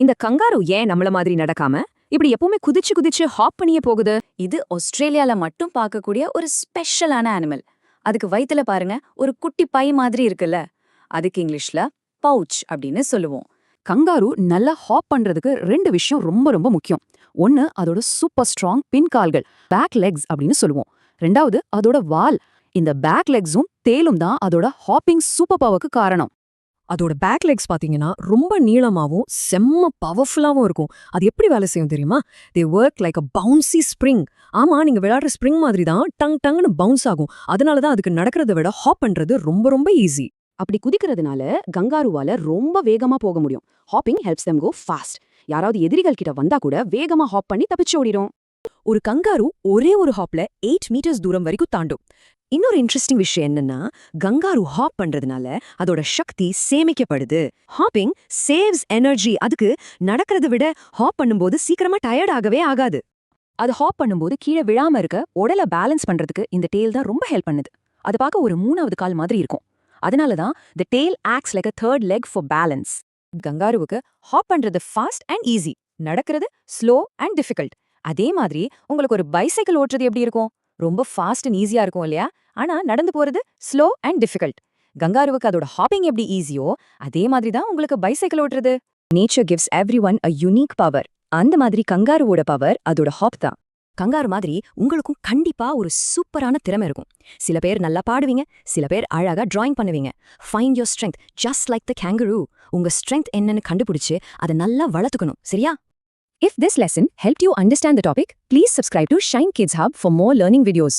இந்த கங்காரு ஏன் நம்மள மாதிரி நடக்காம இப்படி எப்பவுமே குதிச்சு குதிச்சு ஹாப் பண்ணியே போகுது? இது ஆஸ்திரேலியால மட்டும் பார்க்கக்கூடிய ஒரு ஸ்பெஷலான அனிமல். அதுக்கு வயித்துல பாருங்க ஒரு குட்டி பை மாதிரி இருக்குல்ல, அதுக்கு இங்கிலீஷ்ல பவுச் அப்படின்னு சொல்லுவோம். கங்காரு நல்லா ஹாப் பண்றதுக்கு ரெண்டு விஷயம் ரொம்ப ரொம்ப முக்கியம். ஒன்னு அதோட சூப்பர் ஸ்ட்ராங் பின்கால்கள், பேக் லெக்ஸ் அப்படின்னு சொல்லுவோம். ரெண்டாவது அதோட வால். இந்த பேக் லெக்ஸும் தேலும் தான் அதோட ஹாப்பிங் சூப்பர் பவருக்கு காரணம். அதோட பேக் லெக்ஸ் பாத்தீங்கன்னா ரொம்ப நீளமாவும் செம்ம பவர்ஃபுல்லாவும் இருக்கும். அது எப்படி வேலை செய்யும் தெரியுமா? தே ஒர்க் லைக் அ பவுன்சி ஸ்ப்ரிங். ஆமா, நீங்க விளையாடுற ஸ்ப்ரிங் மாதிரி தான் டங் டங்னு பவுன்ஸ் ஆகும். அதனால தான் அதுக்கு நடக்கிறத விட ஹாப் பண்றது ரொம்ப ரொம்ப ஈஸி. அப்படி குதிக்கிறதுனால கங்காருவால ரொம்ப வேகமா போக முடியும். Hopping helps them go fast. யாராவது எதிரிகள் கிட்ட வந்தா கூட வேகமா ஹாப் பண்ணி தப்பிச்சு ஓடிடும். ஒரு கங்காரு ஒரே ஒரு ஹாப்ல 8 மீட்டர்ஸ் தூரம் வரைக்கும் தாண்டும். இன்னொரு இன்ட்ரெஸ்டிங் விஷயம் என்னன்னா, கங்காரு ஹாப் பண்றதுனால அதோட சக்தி சேமிக்கப்படுது. Hopping saves energy. அதுக்கு நடக்கிறத விட ஹாப் பண்ணும்போது சீக்கிரமா டயர்ட் ஆகவே ஆகாது. அது ஹாப் பண்ணும்போது கீழே விழாம இருக்க உடலை பேலன்ஸ் பண்றதுக்கு இந்த டெயில் தான் ரொம்ப ஹெல்ப் பண்ணுது. அது பார்க்க ஒரு மூணாவது கால் மாதிரி இருக்கும். அதனால தான் the tail acts like a third leg for balance. கங்காருவுக்கு ஹாப் பண்றது ஃபாஸ்ட் அண்ட் ஈஸி, நடக்கிறது ஸ்லோ அண்ட் டிஃபிகல்ட். அதே மாதிரி உங்களுக்கு ஒரு பைசைக்கிள் ஓட்டுறது எப்படி இருக்கும்? ரொம்ப ஃபாஸ்ட் அண்ட் ஈஸியா இருக்கும் இல்லையா? ஆனா நடந்து போறது ஸ்லோ அண்ட் டிஃபிகல்ட். கங்காருவுக்கு அதோட ஹாப்பிங் எப்படி ஈஸியோ அதே மாதிரி தான் உங்களுக்கு பைசைக்கிள் ஓட்டுறது. Nature gives everyone a unique power. அந்த மாதிரி கங்காருவோட பவர் அதோட ஹாப் தான். கங்காரு மாதிரி உங்களுக்கும் கண்டிப்பா ஒரு சூப்பரான திறமை இருக்கும். சில பேர் நல்லா பாடுவீங்க, சில பேர் அழகா டிராயிங் பண்ணுவீங்க. Find your strength just like the kangaroo. உங்க ஸ்ட்ரென்த் என்னன்னு கண்டுபிடிச்சு அதை நல்லா வளர்த்துக்கணும், சரியா? If this lesson helped you understand the topic, please subscribe to Shine Kids Hub for more learning videos.